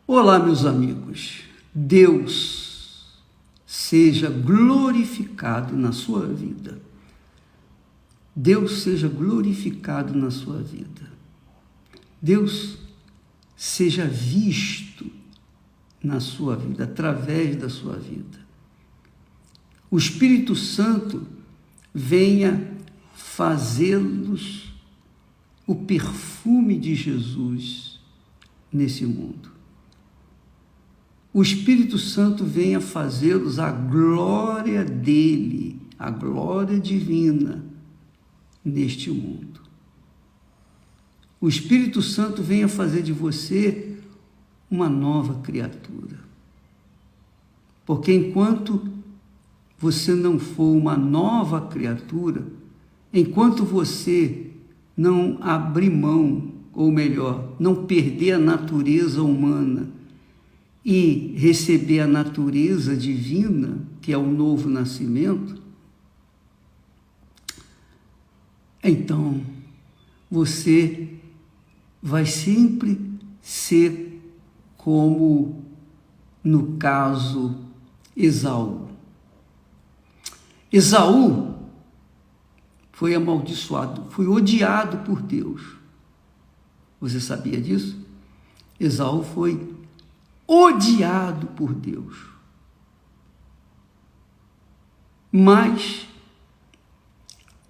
Olá, meus amigos. Deus seja glorificado na sua vida. Deus seja glorificado na sua vida. Deus seja visto na sua vida, através da sua vida. O Espírito Santo venha fazê-los o perfume de Jesus nesse mundo. O Espírito Santo venha fazê-los a glória dele, a glória divina neste mundo. O Espírito Santo venha fazer de você uma nova criatura. Porque enquanto você não for uma nova criatura, enquanto você não abrir mão, ou melhor, não perder a natureza humana e receber a natureza divina, que é o novo nascimento, então você vai sempre ser como, no caso, Esaú. Esaú foi amaldiçoado, foi odiado por Deus. Você sabia disso? Esaú foi odiado por Deus. Mas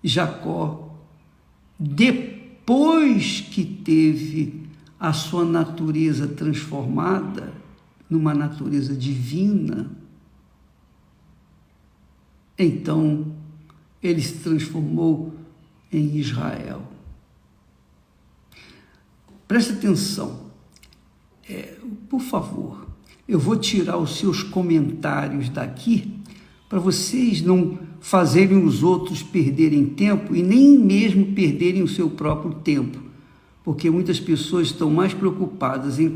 Jacó, depois que teve a sua natureza transformada numa natureza divina, então ele se transformou em Israel. Preste atenção, por favor, eu vou tirar os seus comentários daqui para vocês não fazerem os outros perderem tempo e nem mesmo perderem o seu próprio tempo, porque muitas pessoas estão mais preocupadas em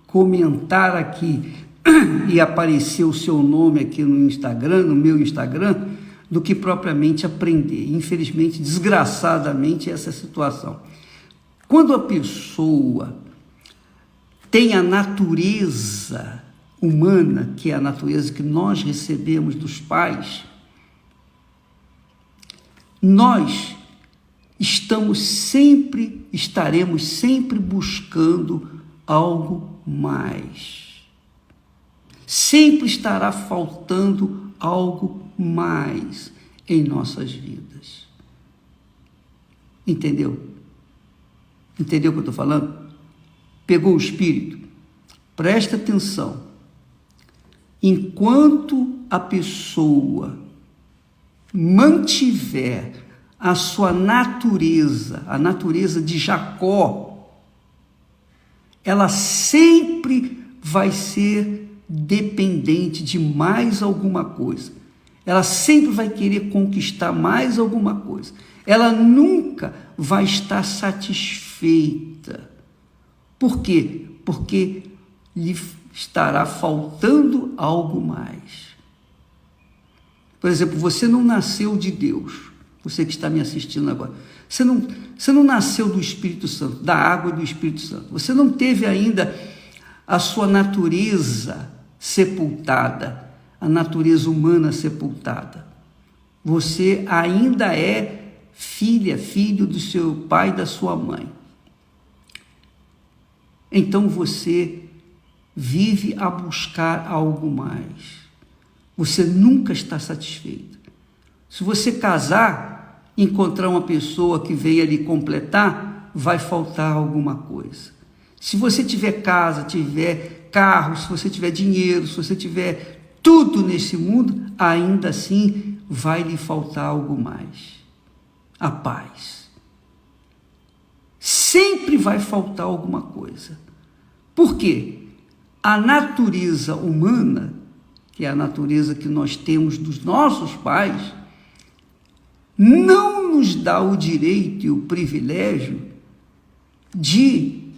comentar aqui e aparecer o seu nome aqui no Instagram, no meu Instagram, do que propriamente aprender. Infelizmente, desgraçadamente, essa é a situação. Quando a pessoa tem a natureza humana, que é a natureza que nós recebemos dos pais, nós estaremos sempre buscando algo mais. Sempre estará faltando algo mais em nossas vidas. Entendeu? Entendeu o que eu estou falando? Pegou o espírito? Presta atenção. Enquanto a pessoa mantiver a sua natureza, a natureza de Jacó, ela sempre vai ser dependente de mais alguma coisa. Ela sempre vai querer conquistar mais alguma coisa. Ela nunca vai estar satisfeita. Por quê? Porque lhe estará faltando algo mais. Por exemplo, você não nasceu de Deus. Você que está me assistindo agora. Você não nasceu do Espírito Santo, da água e do Espírito Santo. Você não teve ainda a sua natureza sepultada, a natureza humana sepultada. Você ainda é filho do seu pai e da sua mãe. Então você vive a buscar algo mais. Você nunca está satisfeito. Se você casar, encontrar uma pessoa que venha lhe completar, vai faltar alguma coisa. Se você tiver casa, tiver carro, se você tiver dinheiro, se você tiver tudo nesse mundo, ainda assim vai lhe faltar algo mais. A paz. Sempre vai faltar alguma coisa. Por quê? A natureza humana, que é a natureza que nós temos dos nossos pais, não nos dá o direito e o privilégio de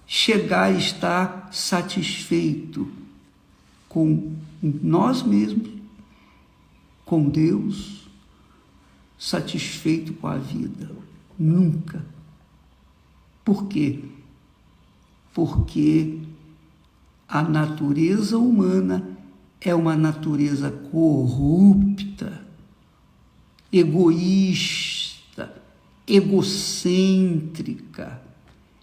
chegar a estar satisfeito com nós mesmos, com Deus, satisfeito com a vida. Nunca. Por quê? porque a natureza humana é uma natureza corrupta, egoísta, egocêntrica.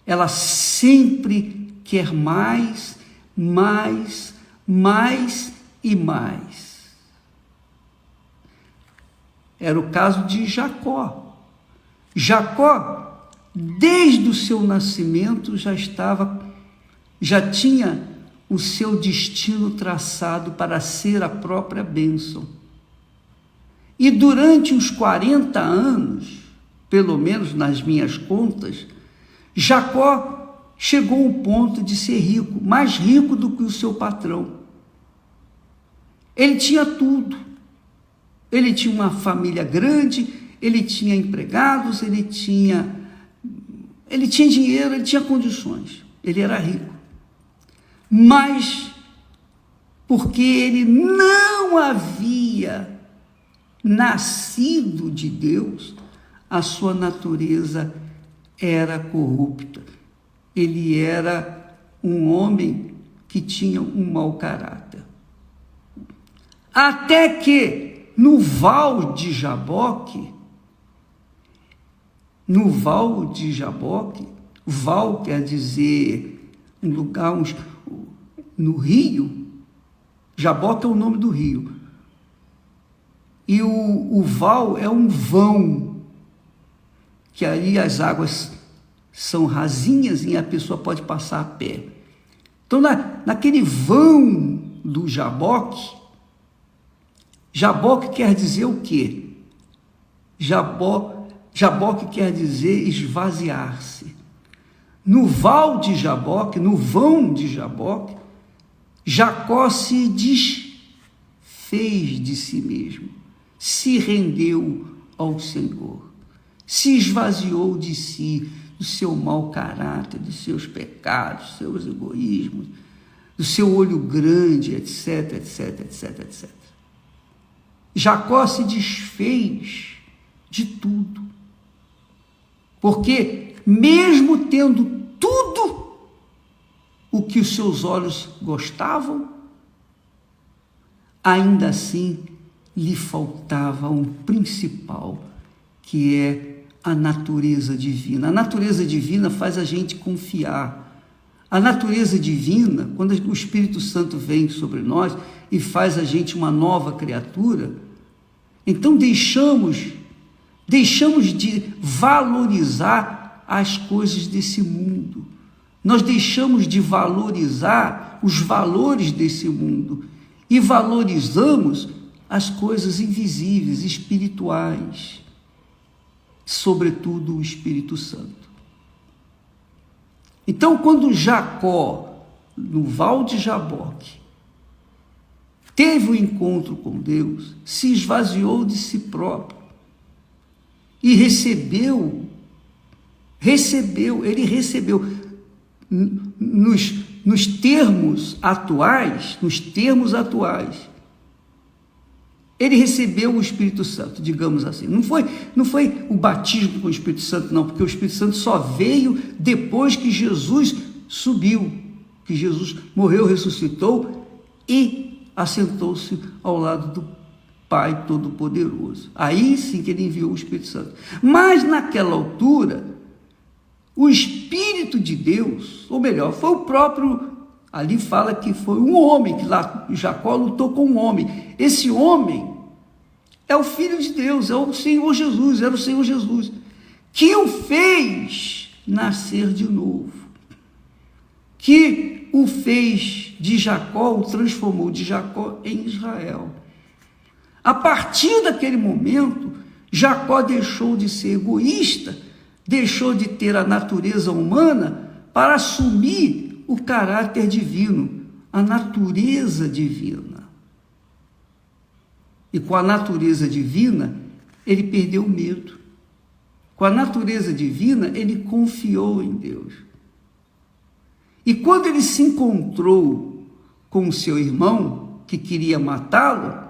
Ela sempre quer mais, mais, mais e mais. Era o caso de Jacó. Jacó, desde o seu nascimento, já tinha o seu destino traçado para ser a própria bênção. E durante os 40 anos, pelo menos nas minhas contas, Jacó chegou ao ponto de ser rico, mais rico do que o seu patrão. Ele tinha tudo. Ele tinha uma família grande, ele tinha empregados, ele tinha dinheiro, ele tinha condições. Ele era rico. Mas, porque ele não havia nascido de Deus, a sua natureza era corrupta. Ele era um homem que tinha um mau caráter. Até que, no Val de Jaboque, Val quer dizer um lugar, no rio, Jaboque é o nome do rio, e o Val é um vão, que aí as águas são rasinhas e a pessoa pode passar a pé. Então, naquele vão do Jaboque quer dizer o quê? Jaboque quer dizer esvaziar-se. No Val de Jaboque, no vão de Jaboque, Jacó se desfez de si mesmo, se rendeu ao Senhor, se esvaziou de si, do seu mau caráter, dos seus pecados, seus egoísmos, do seu olho grande, etc, etc, etc, etc. Jacó se desfez de tudo, porque mesmo tendo tudo o que os seus olhos gostavam, ainda assim lhe faltava um principal, que é a natureza divina. A natureza divina faz a gente confiar. A natureza divina, quando o Espírito Santo vem sobre nós e faz a gente uma nova criatura, então deixamos de valorizar as coisas desse mundo. Nós deixamos de valorizar os valores desse mundo e valorizamos as coisas invisíveis, espirituais, sobretudo o Espírito Santo. Então, quando Jacó, no Val de Jaboque, teve o encontro com Deus, se esvaziou de si próprio e recebeu nos termos atuais, ele recebeu o Espírito Santo, digamos assim. Não foi o batismo com o Espírito Santo, não, porque o Espírito Santo só veio depois que Jesus subiu, que Jesus morreu, ressuscitou e assentou-se ao lado do Pai Todo-Poderoso. Aí sim que ele enviou o Espírito Santo. Mas naquela altura, o Espírito de Deus, ou melhor, foi o próprio, ali fala que foi um homem, que lá Jacó lutou com um homem. Esse homem é o Filho de Deus, é o Senhor Jesus, era o Senhor Jesus, que o fez nascer de novo, que o fez de Jacó, o transformou de Jacó em Israel. A partir daquele momento, Jacó deixou de ser egoísta, deixou de ter a natureza humana para assumir o caráter divino, a natureza divina. E com a natureza divina, ele perdeu o medo. Com a natureza divina, ele confiou em Deus. E quando ele se encontrou com o seu irmão, que queria matá-lo,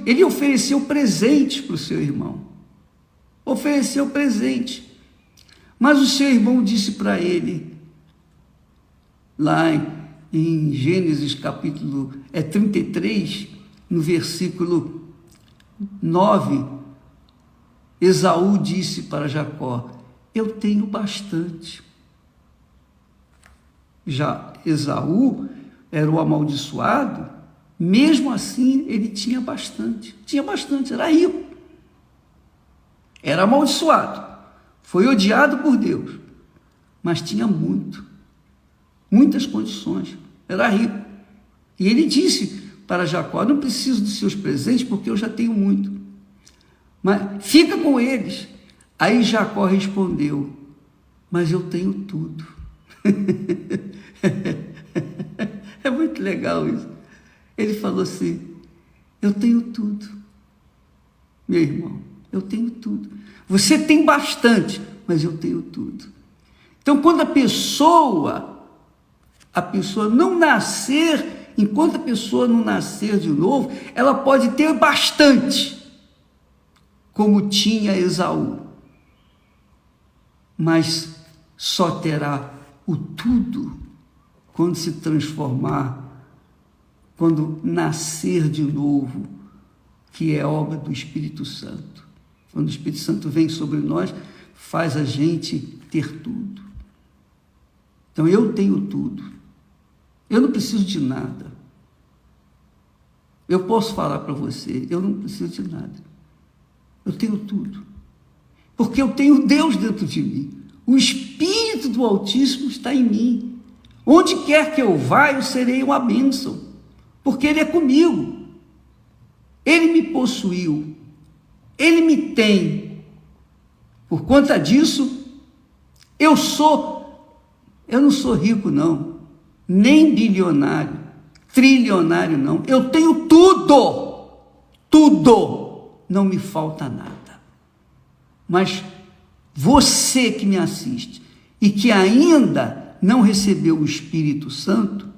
ele ofereceu presente para o seu irmão. Ofereceu presente. Mas o seu irmão disse para ele: lá em Gênesis capítulo 33, no versículo 9, Esaú disse para Jacó: eu tenho bastante. Já Esaú era o amaldiçoado, mesmo assim ele tinha bastante, era rico, era amaldiçoado, foi odiado por Deus, mas tinha muitas condições, era rico. E ele disse para Jacó: não preciso dos seus presentes porque eu já tenho muito, mas fica com eles. Aí Jacó respondeu: mas eu tenho tudo. É muito legal isso. Ele falou assim: eu tenho tudo, meu irmão, eu tenho tudo. Você tem bastante, mas eu tenho tudo. Então, quando a pessoa não nascer, enquanto a pessoa não nascer de novo, ela pode ter bastante, como tinha Esaú, mas só terá o tudo quando se transformar, quando nascer de novo, que é obra do Espírito Santo. Quando o Espírito Santo vem sobre nós, faz a gente ter tudo. Então eu tenho tudo, eu não preciso de nada. Eu posso falar para você: eu não preciso de nada, eu tenho tudo, porque eu tenho Deus dentro de mim. O Espírito do Altíssimo está em mim. Onde quer que eu vá, eu serei uma bênção, porque Ele é comigo. Ele me possuiu, Ele me tem. Por conta disso, eu não sou rico não, nem bilionário, trilionário não. Eu tenho tudo, não me falta nada. Mas você que me assiste e que ainda não recebeu o Espírito Santo,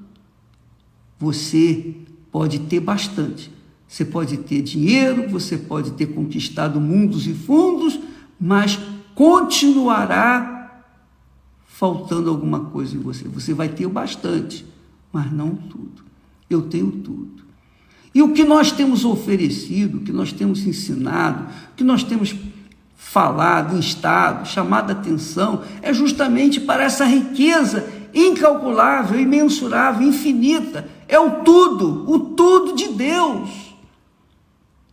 você pode ter bastante. Você pode ter dinheiro, você pode ter conquistado mundos e fundos, mas continuará faltando alguma coisa em você. Você vai ter bastante, mas não tudo. Eu tenho tudo. E o que nós temos oferecido, o que nós temos ensinado, o que nós temos falado, instado, chamado a atenção, é justamente para essa riqueza incalculável, imensurável, infinita. É o tudo de Deus.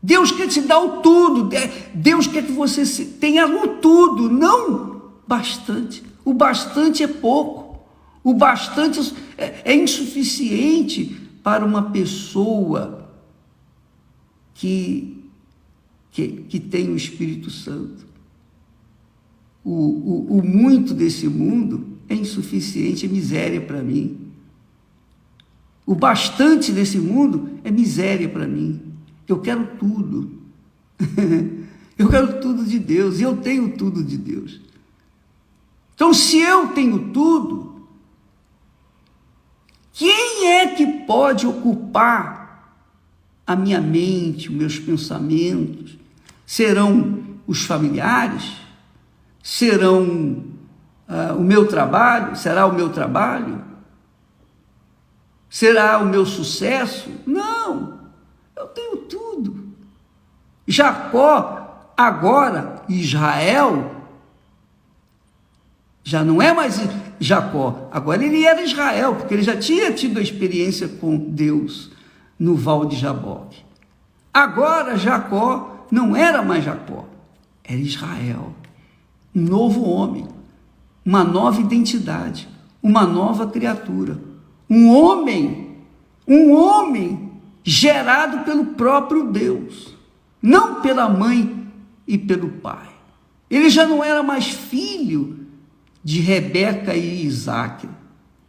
Deus quer te dar o tudo. Deus quer que você tenha o tudo, não bastante. O bastante é pouco. O bastante é insuficiente para uma pessoa que tem o Espírito Santo. O muito desse mundo é insuficiente, é miséria para mim. O bastante desse mundo é miséria para mim. Eu quero tudo. Eu quero tudo de Deus, e eu tenho tudo de Deus. Então, se eu tenho tudo, quem é que pode ocupar a minha mente, os meus pensamentos? Serão os familiares? Serão o meu trabalho? Será o meu trabalho? Será o meu sucesso? Não, eu tenho tudo. Jacó, agora Israel, já não é mais Jacó, agora ele era Israel, porque ele já tinha tido a experiência com Deus no Val de Jaboque. Agora Jacó não era mais Jacó, era Israel, um novo homem, uma nova identidade, uma nova criatura, um homem gerado pelo próprio Deus, não pela mãe e pelo pai. Ele já não era mais filho de Rebeca e Isaac,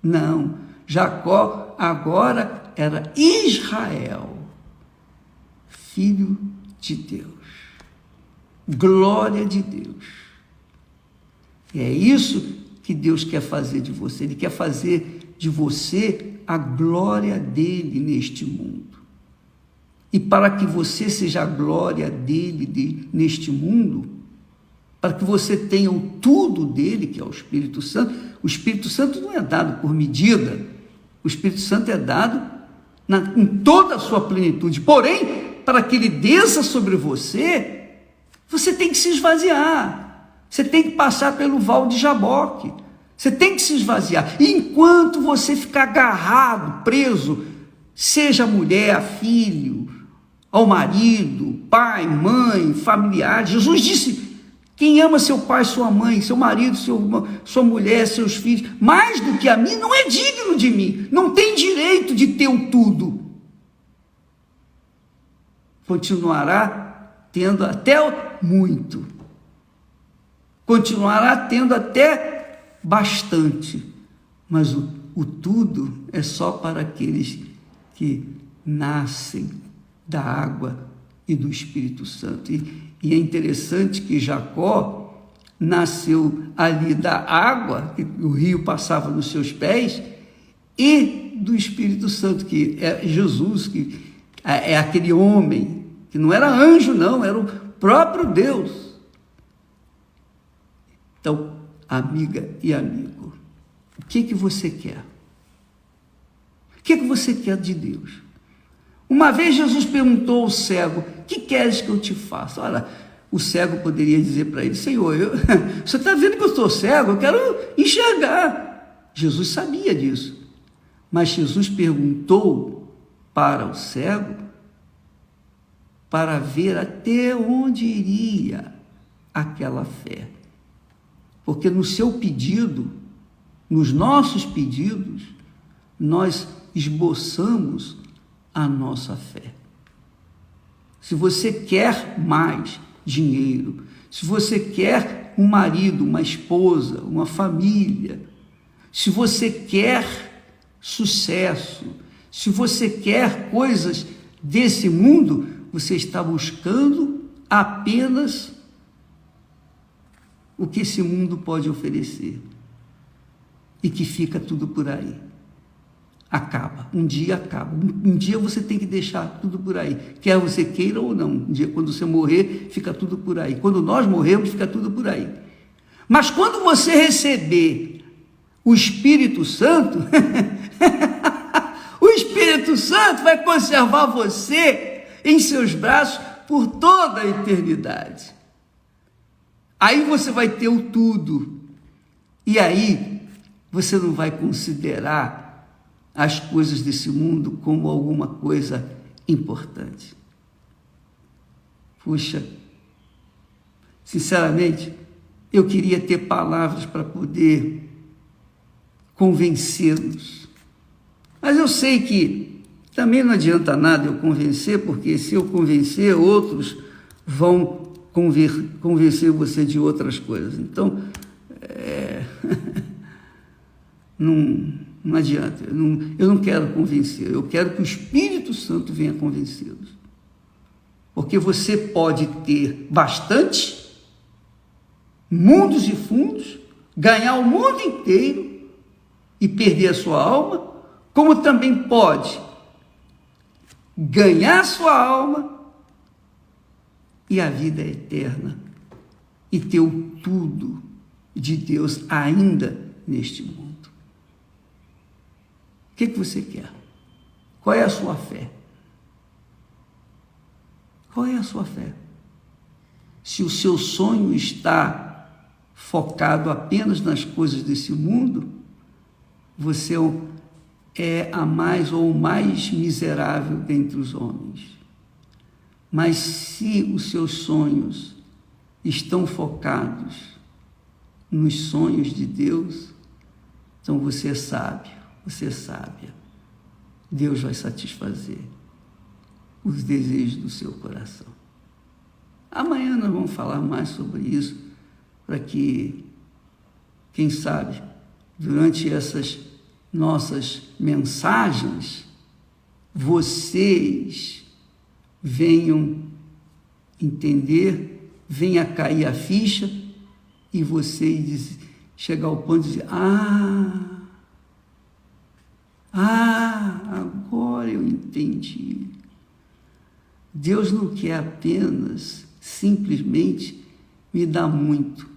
não. Jacó agora era Israel, filho de Deus, glória de Deus. E é isso que Deus quer fazer de você. Ele quer fazer de você a glória dele neste mundo. E para que você seja a glória dele neste mundo, para que você tenha o tudo dele, que é o Espírito Santo. O Espírito Santo não é dado por medida, o Espírito Santo é dado em toda a sua plenitude. Porém, para que ele desça sobre você, você tem que se esvaziar, você tem que passar pelo val de Jaboque, você tem que se esvaziar. E enquanto você ficar agarrado, preso, seja a mulher, a filho, ao marido, pai, mãe, familiares, Jesus disse: quem ama seu pai, sua mãe, seu marido, sua mulher, seus filhos, mais do que a mim, não é digno de mim, não tem direito de ter o tudo. Continuará tendo até muito, continuará tendo até bastante, mas o tudo é só para aqueles que nascem da água e do Espírito Santo. E é interessante que Jacó nasceu ali da água, que o rio passava nos seus pés, e do Espírito Santo, que é Jesus, que é aquele homem, que não era anjo não, era o próprio Deus. Então, amiga e amigo, o que você quer? O que você quer de Deus? Uma vez Jesus perguntou ao cego: que queres que eu te faça? Olha, o cego poderia dizer para ele: Senhor, você está vendo que eu estou cego? Eu quero enxergar. Jesus sabia disso. Mas Jesus perguntou para o cego para ver até onde iria aquela fé. Porque no seu pedido, nos nossos pedidos, nós esboçamos a nossa fé. Se você quer mais dinheiro, se você quer um marido, uma esposa, uma família, se você quer sucesso, se você quer coisas desse mundo, você está buscando apenas o que esse mundo pode oferecer e que fica tudo por aí. Acaba, um dia acaba, um dia você tem que deixar tudo por aí, quer você queira ou não. Um dia, quando você morrer, fica tudo por aí. Quando nós morremos, fica tudo por aí. Mas quando você receber o Espírito Santo, o Espírito Santo vai conservar você em seus braços por toda a eternidade. Aí você vai ter o tudo, e aí você não vai considerar as coisas desse mundo como alguma coisa importante. Puxa, sinceramente, eu queria ter palavras para poder convencê-los, mas eu sei que também não adianta nada eu convencer, porque se eu convencer, outros vão convencer você de outras coisas. Então, não adianta, eu não quero convencer, eu quero que o Espírito Santo venha convencê-los. Porque você pode ter bastante, mundos e fundos, ganhar o mundo inteiro e perder a sua alma, como também pode ganhar a sua alma e a vida eterna e ter o tudo de Deus ainda neste mundo. O que você quer? Qual é a sua fé? Qual é a sua fé? Se o seu sonho está focado apenas nas coisas desse mundo, você é a mais ou o mais miserável dentre os homens. Mas se os seus sonhos estão focados nos sonhos de Deus, então você é sábio, você é sábia. Deus vai satisfazer os desejos do seu coração. Amanhã nós vamos falar mais sobre isso, para que, quem sabe, durante essas nossas mensagens, vocês venham entender, venha cair a ficha e vocês chegar ao ponto de dizer: agora eu entendi. Deus não quer apenas, simplesmente, me dá muito.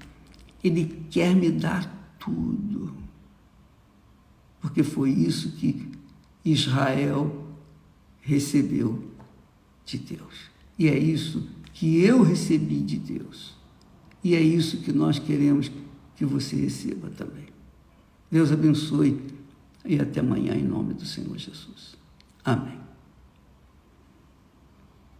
Ele quer me dar tudo. Porque foi isso que Israel recebeu de Deus. E é isso que eu recebi de Deus. E é isso que nós queremos que você receba também. Deus abençoe e até amanhã em nome do Senhor Jesus. Amém.